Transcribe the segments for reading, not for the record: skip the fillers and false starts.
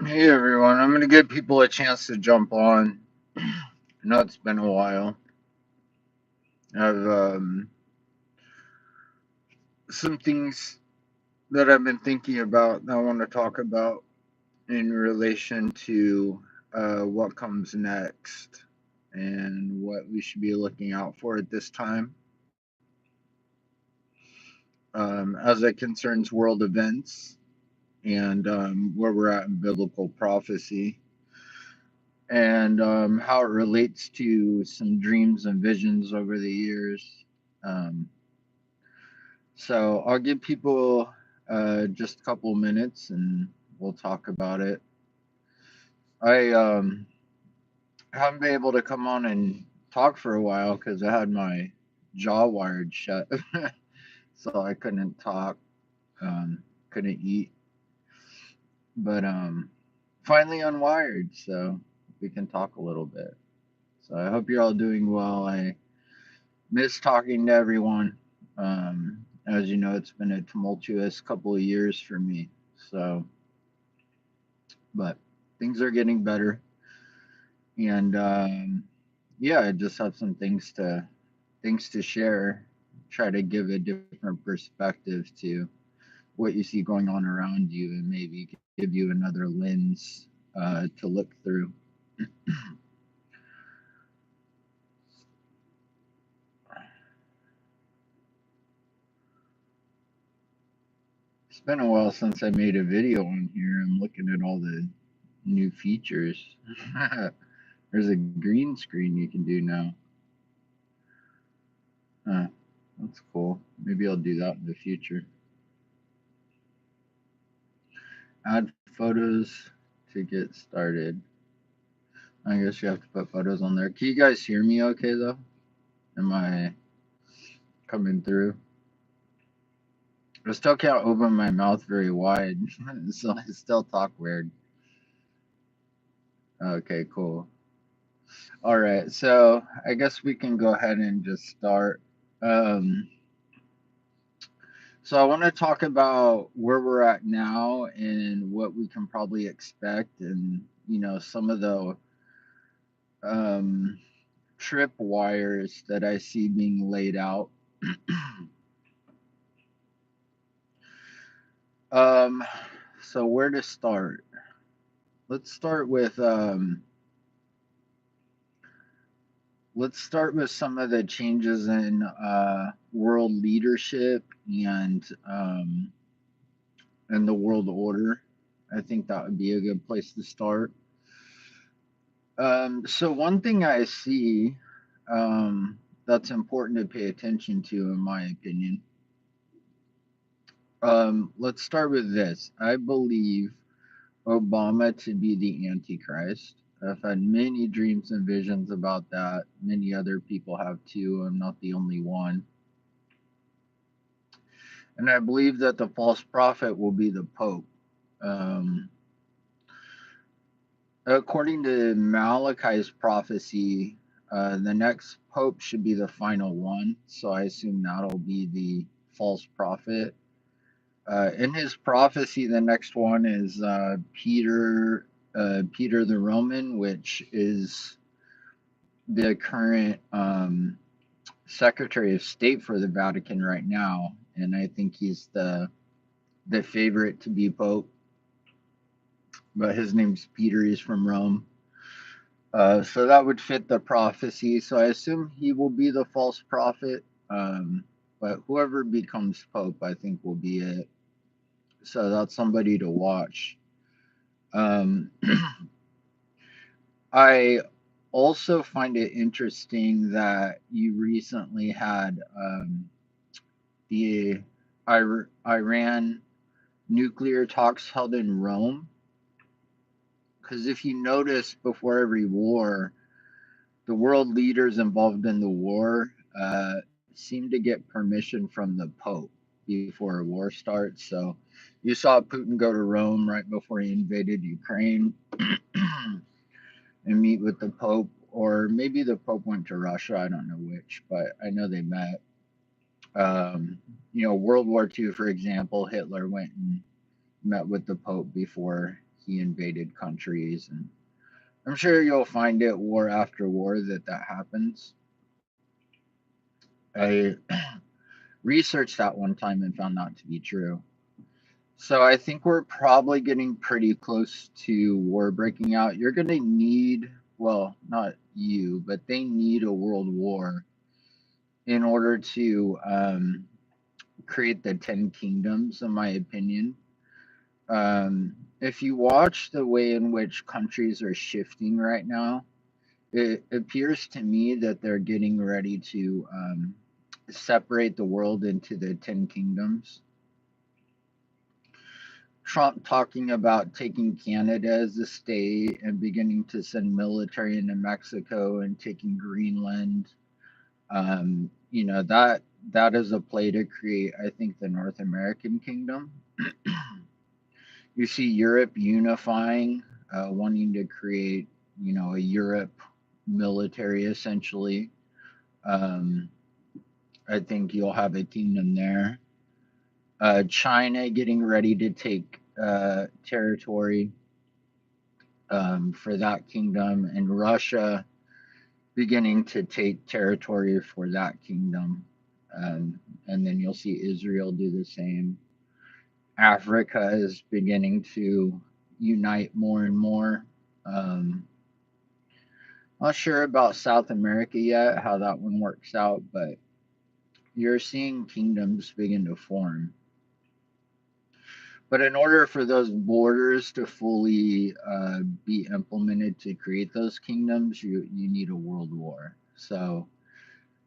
Hey everyone, I'm gonna give people a chance to jump on. I know it's been a while. I've some things that I've been thinking about that I want to talk about in relation to what comes next and what we should be looking out for at this time as it concerns world events and where we're at in biblical prophecy and how it relates to some dreams and visions over the years. Um, so I'll give people just a couple of minutes and we'll talk about it. I haven't been able to come on and talk for a while because I had my jaw wired shut, so I couldn't talk, couldn't eat, but finally unwired, so we can talk a little bit. So I hope you're all doing well. I miss talking to everyone. As you know, it's been a tumultuous couple of years for me. So, but things are getting better, and yeah, I just have some things to share. Try to give a different perspective to what you see going on around you, and maybe give you another lens to look through. It's been a while since I made a video on here. I'm looking at all the new features. There's a green screen you can do now. Huh, that's cool. Maybe I'll do that in the future. Add photos to get started. I guess you have to put photos on there. Can you guys hear me okay though? Am I coming through? I still can't open my mouth very wide, so I still talk weird. Okay, cool. All right, so I guess we can go ahead and just start. Um, So I want to talk about where we're at now and what we can probably expect, and some of the um, trip wires that I see being laid out. um, so where to start? Let's start with some of the changes in world leadership um, and the world order. I think that would be a good place to start. So one thing I see that's important to pay attention to, in my opinion. Let's start with this. I believe Obama to be the Antichrist. I've had many dreams and visions about that. Many other people have too. I'm not the only one. And I believe that the false prophet will be the Pope. Um, According to Malachi's prophecy, the next pope should be the final one. So I assume that'll be the false prophet. In his prophecy, the next one is Peter the Roman, which is the current Secretary of State for the Vatican right now, and I think he's the favorite to be pope. But his name's Peter. He's from Rome. So that would fit the prophecy. So I assume he will be the false prophet. But whoever becomes pope, I think, will be it. So that's somebody to watch. Um, I also find it interesting that you recently had the Iran nuclear talks held in Rome. Because if you notice, before every war, the world leaders involved in the war seem to get permission from the Pope before a war starts. So you saw Putin go to Rome right before he invaded Ukraine and meet with the Pope, or maybe the Pope went to Russia. I don't know which, but I know they met. World War II, for example, Hitler went and met with the Pope before he invaded countries, and I'm sure you'll find it war after war that happens. I researched that one time and found that to be true. So I think we're probably getting pretty close to war breaking out. You're going to need, well, not you, but they need a world war in order to create the 10 kingdoms, in my opinion. If you watch the way in which countries are shifting right now, it appears to me that they're getting ready to separate the world into the 10 kingdoms. Trump talking about taking Canada as a state and beginning to send military into Mexico and taking Greenland. That is a play to create, I think, the North American kingdom. You see Europe unifying, wanting to create, a Europe military essentially. Um, I think you'll have a kingdom there. China getting ready to take territory for that kingdom, and Russia beginning to take territory for that kingdom. And then you'll see Israel do the same. Africa is beginning to unite more and more. Not sure about South America yet, how that one works out, but you're seeing kingdoms begin to form. But in order for those borders to fully be implemented to create those kingdoms, you need a world war. So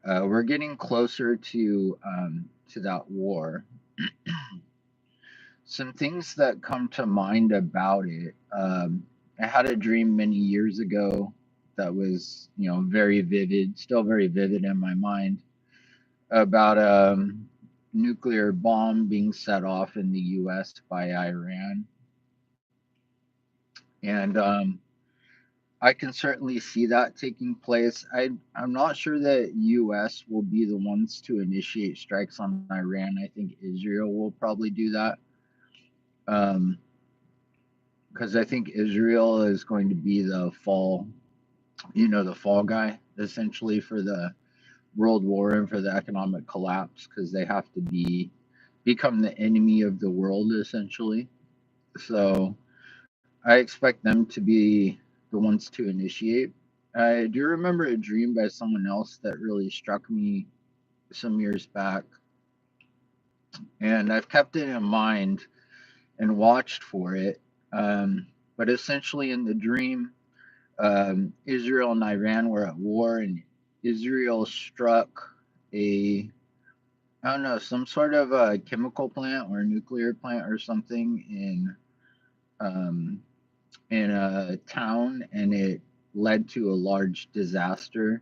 we're getting closer to that war. Some things that come to mind about it. I had a dream many years ago that was, very vivid, still very vivid in my mind, about a nuclear bomb being set off in the U.S. by Iran, and I can certainly see that taking place. I'm not sure that U.S. will be the ones to initiate strikes on Iran. I think Israel will probably do that. Um, because I think Israel is going to be the fall guy essentially for the world war and for the economic collapse, because they have to become the enemy of the world essentially. So I expect them to be the ones to initiate. I do remember a dream by someone else that really struck me some years back, and I've kept it in mind and watched for it. But essentially, in the dream, Israel and Iran were at war, and Israel struck I don't know, some sort of a chemical plant or a nuclear plant or something um, in a town, and it led to a large disaster.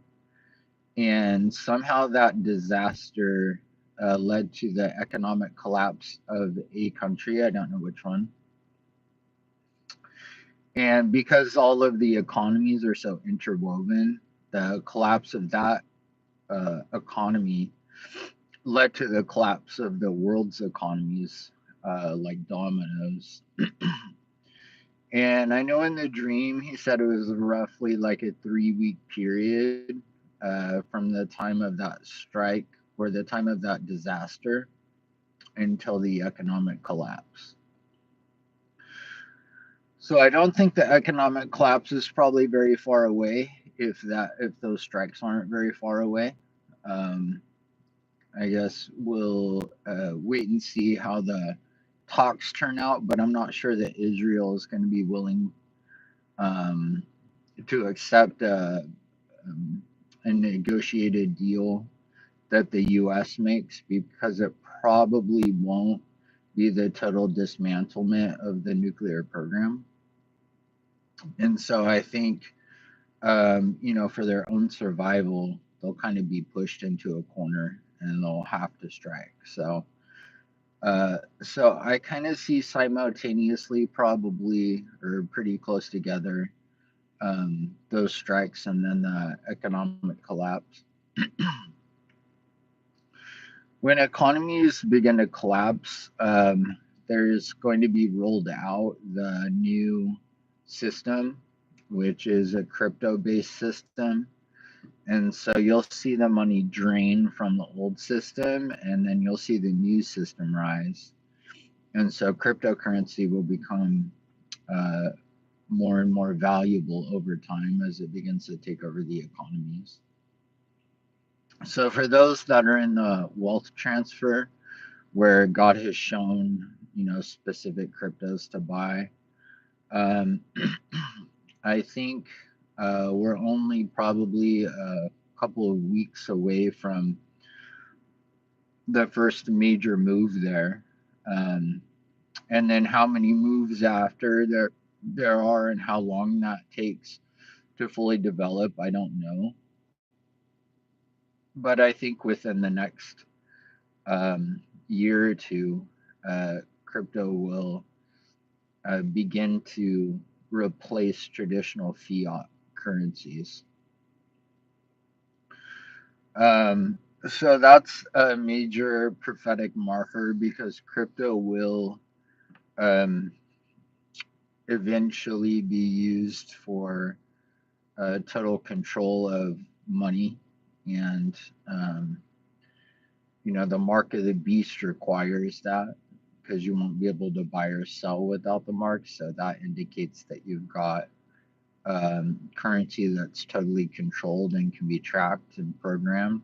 And somehow that disaster led to the economic collapse of a country. I don't know which one. And because all of the economies are so interwoven, the collapse of that economy led to the collapse of the world's economies, like dominoes. And I know in the dream, he said it was roughly like a 3 week period from the time of that strike or the time of that disaster until the economic collapse. So I don't think the economic collapse is probably very far away if those strikes aren't very far away. Um, I guess we'll wait and see how the talks turn out, but I'm not sure that Israel is going to be willing um, to accept a negotiated deal that the U.S. makes, because it probably won't be the total dismantlement of the nuclear program. And so I think, for their own survival, they'll kind of be pushed into a corner and they'll have to strike. So I kind of see simultaneously, probably, or pretty close together, those strikes and then the economic collapse. When economies begin to collapse, there's going to be rolled out the new system, which is a crypto based system. And so you'll see the money drain from the old system, and then you'll see the new system rise. And so cryptocurrency will become uh, more and more valuable over time as it begins to take over the economies. So for those that are in the wealth transfer, where God has shown, specific cryptos to buy, um, I think we're only probably a couple of weeks away from the first major move there. Um, and then how many moves after there are and how long that takes to fully develop, I don't know. But I think within the next year or two, crypto will begin to replace traditional fiat currencies. So that's a major prophetic marker because crypto will um, eventually be used for total control of money. And, um, the mark of the beast requires that because you won't be able to buy or sell without the mark. So that indicates that you've got currency that's totally controlled and can be tracked and programmed.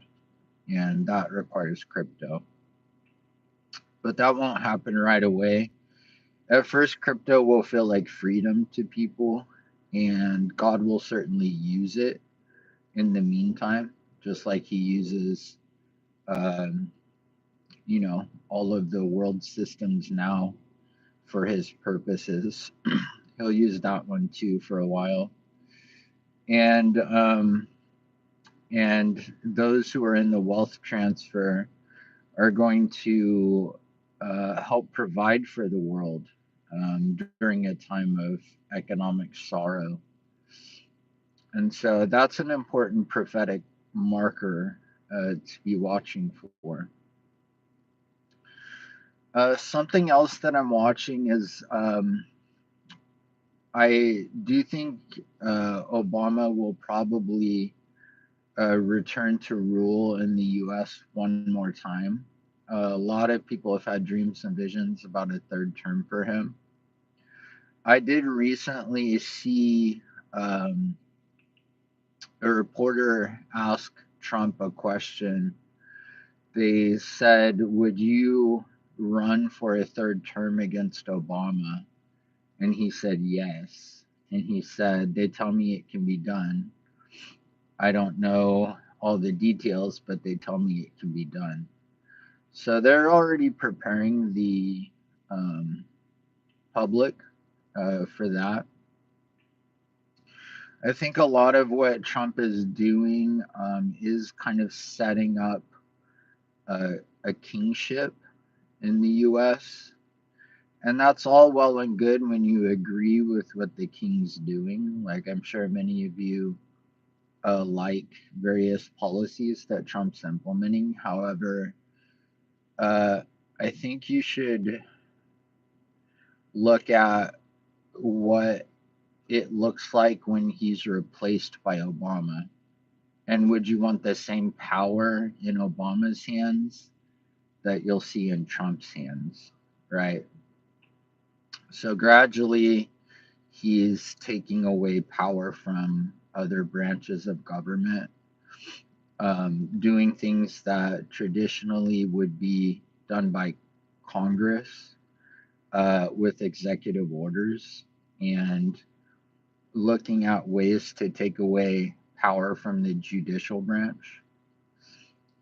And that requires crypto. But that won't happen right away. At first, crypto will feel like freedom to people, and God will certainly use it in the meantime, just like He uses, um, all of the world systems now for His purposes. He'll use that one too for a while, and those who are in the wealth transfer are going to help provide for the world during a time of economic sorrow. And so that's an important prophetic marker to be watching for. Something else that I'm watching is I do think Obama will probably return to rule in the US one more time. A lot of people have had dreams and visions about a third term for him. I did recently see um, a reporter ask Trump a question. They said, "Would you run for a third term against Obama?" And he said, "Yes." And he said, "They tell me it can be done. I don't know all the details, but they tell me it can be done." So they're already preparing the um, public for that. I think a lot of what Trump is doing is kind of setting up a kingship in the US. And that's all well and good when you agree with what the king's doing. Like, I'm sure many of you like various policies that Trump's implementing. However, uh, I think you should look at what it looks like when he's replaced by Obama. And would you want the same power in Obama's hands that you'll see in Trump's hands, right? So gradually, he's taking away power from other branches of government, doing things that traditionally would be done by Congress with executive orders, and looking at ways to take away power from the judicial branch.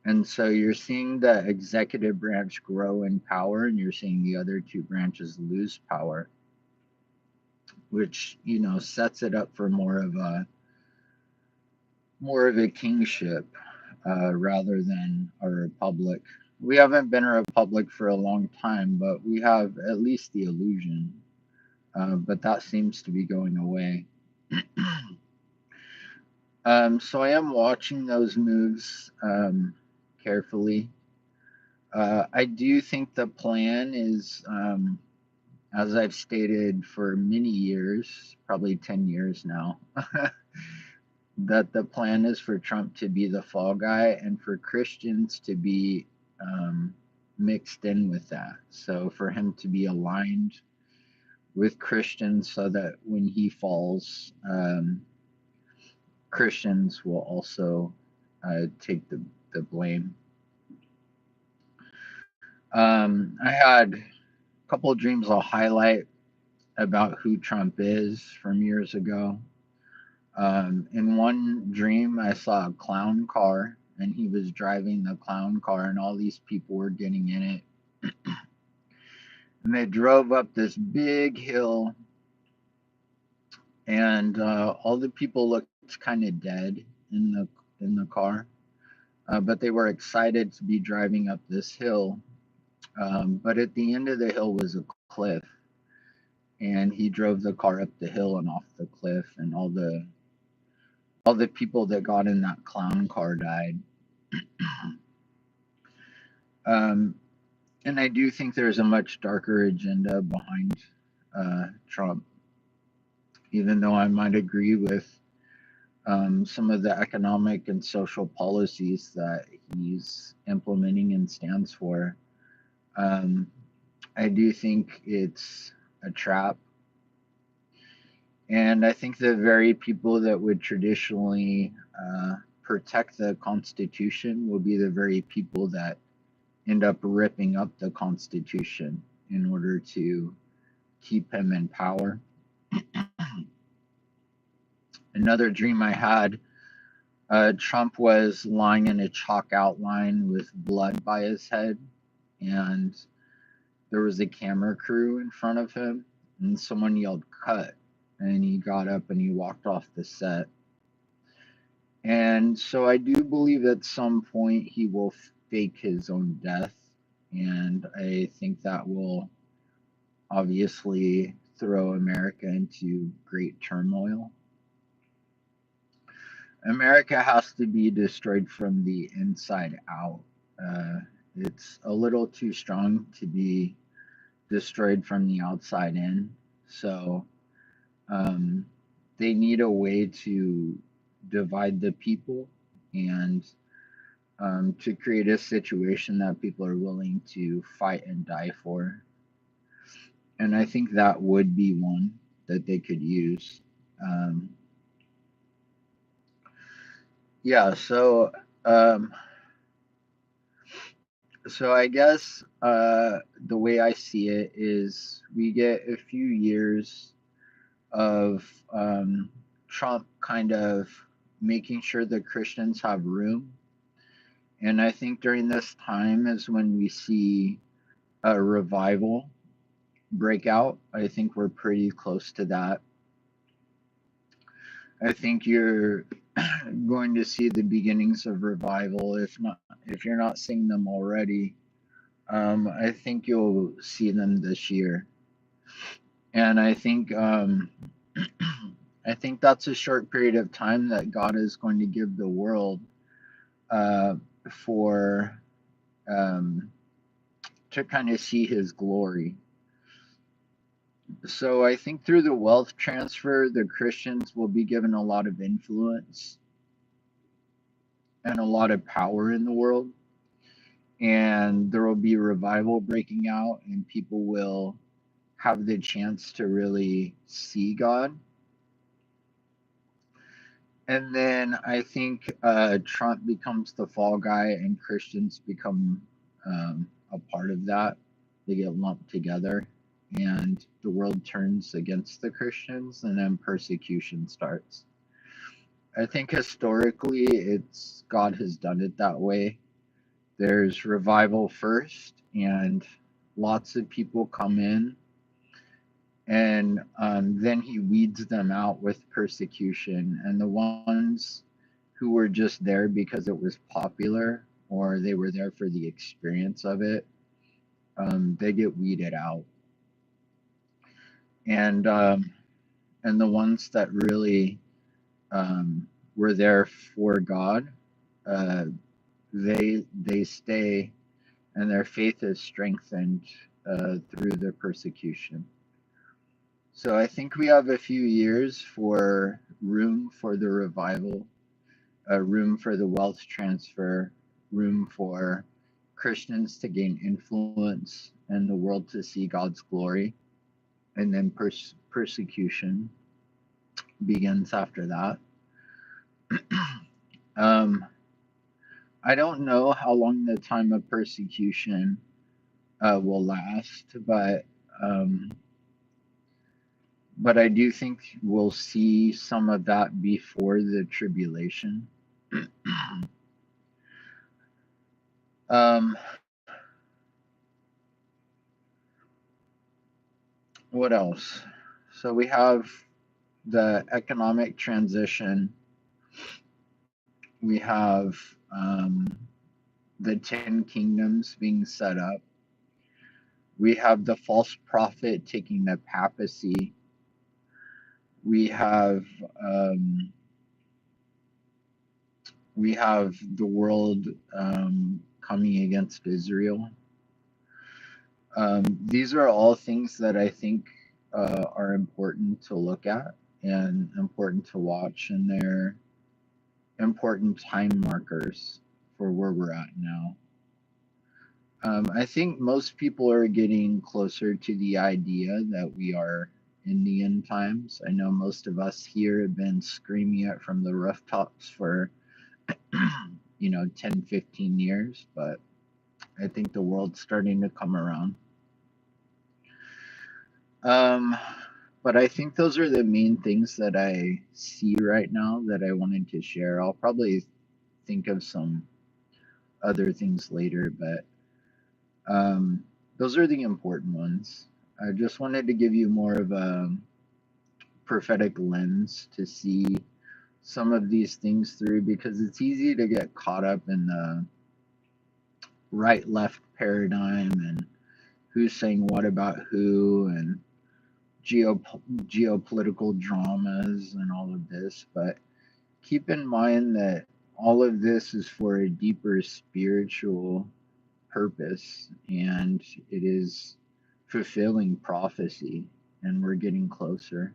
And so you're seeing the executive branch grow in power, and you're seeing the other two branches lose power, which sets it up for more of a kingship rather than a republic. We haven't been a republic for a long time, but we have at least the illusion. But that seems to be going away. So I am watching those moves carefully. I do think the plan is as I've stated for many years, probably 10 years now, that the plan is for Trump to be the fall guy and for Christians to be mixed in with that. So for him to be aligned with Christians so that when he falls, Christians will also take the blame. I had a couple of dreams I'll highlight about who Trump is from years ago. In one dream, I saw a clown car, and he was driving the clown car, and all these people were getting in it. And they drove up this big hill, and all the people looked kind of dead in the car, but they were excited to be driving up this hill. But at the end of the hill was a cliff, and he drove the car up the hill and off the cliff, and all the people that got in that clown car died. Um, and I do think there's a much darker agenda behind Trump, even though I might agree with some of the economic and social policies that he's implementing and stands for. Um, I do think it's a trap. And I think the very people that would traditionally protect the Constitution will be the very people that end up ripping up the Constitution in order to keep him in power. Another dream I had, Trump was lying in a chalk outline with blood by his head, and there was a camera crew in front of him, and someone yelled, "Cut." And he got up and he walked off the set. And so I do believe at some point he will fake his own death. And I think that will obviously throw America into great turmoil. America has to be destroyed from the inside out. It's a little too strong to be destroyed from the outside in. So um, they need a way to divide the people and to create a situation that people are willing to fight and die for. And I think that would be one that they could use. Um, yeah, um, so I guess the way I see it is we get a few years of Trump kind of making sure the Christians have room. And I think during this time is when we see a revival break out. I think we're pretty close to that. I think you're going to see the beginnings of revival, if you're not seeing them already. I think you'll see them this year, and I think that's a short period of time that God is going to give the world uh, for um, to kind of see His glory. So I think through the wealth transfer, the Christians will be given a lot of influence and a lot of power in the world, and there will be revival breaking out, and people will have the chance to really see God. And then I think Trump becomes the fall guy, and Christians become a part of that. They get lumped together, and the world turns against the Christians, and then persecution starts. I think historically, it's God has done it that way. There's revival first, and lots of people come in, and then he weeds them out with persecution. And the ones who were just there because it was popular or they were there for the experience of it, they get weeded out. And and the ones that really were there for God, uh, they stay, and their faith is strengthened through the persecution. So I think we have a few years for room for the revival, room for the wealth transfer, room for Christians to gain influence and the world to see God's glory, and then persecution begins after that. um, I don't know how long the time of persecution will last, um, but I do think we'll see some of that before the tribulation. um, what else? So we have the economic transition. We have the 10 kingdoms being set up. We have the false prophet taking the papacy. We have um, we have the world coming against Israel. These are all things that I think are important to look at and important to watch, and they're important time markers for where we're at now. I think most people are getting closer to the idea that we are in the end times. I know most of us here have been screaming it from the rooftops for 10, 15 years, but I think the world's starting to come around. Um, but I think those are the main things that I see right now that I wanted to share. I'll probably think of some other things later, but those are the important ones. I just wanted to give you more of a prophetic lens to see some of these things through, because it's easy to get caught up in the right left paradigm and who's saying what about who, and geopolitical dramas and all of this. But keep in mind that all of this is for a deeper spiritual purpose, and it is fulfilling prophecy, and we're getting closer.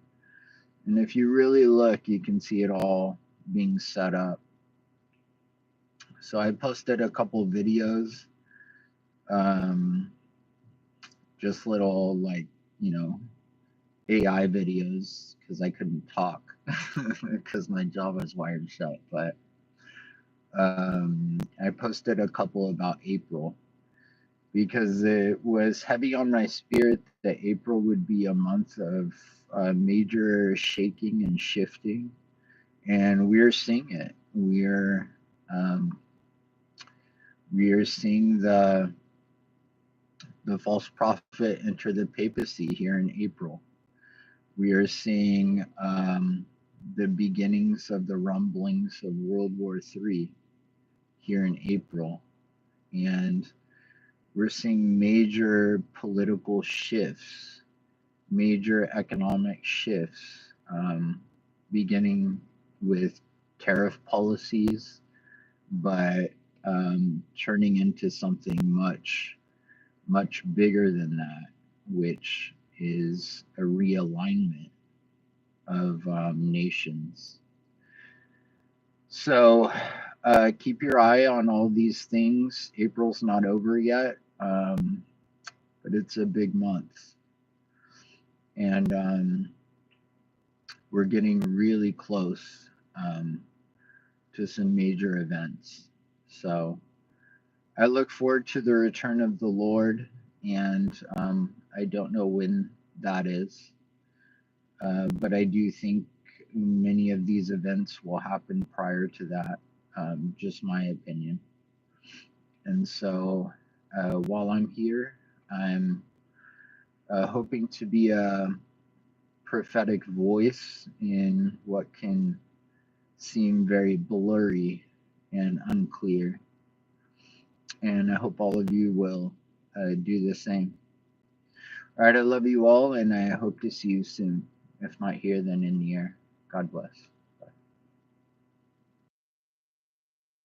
And if you really look, you can see it all being set up. So I posted a couple videos, um, just little, like, you know, AI videos, because I couldn't talk because my jaw was wired shut. But I posted a couple about April, because it was heavy on my spirit that April would be a month of major shaking and shifting, and we're seeing it. Um, we're seeing the false prophet enter the papacy here in April. We are seeing the beginnings of the rumblings of World War III here in April. And we're seeing major political shifts, major economic shifts, beginning with tariff policies, but turning into something much, much bigger than that, which is a realignment of nations. So keep your eye on all these things. April's not over yet, but it's a big month. And we're getting really close to some major events. So I look forward to the return of the Lord, and I don't know when that is, but I do think many of these events will happen prior to that. Just my opinion. And so while I'm here, I'm hoping to be a prophetic voice in what can seem very blurry and unclear. And I hope all of you will do the same. All right, I love you all, and I hope to see you soon. If not here, then in the air. God bless.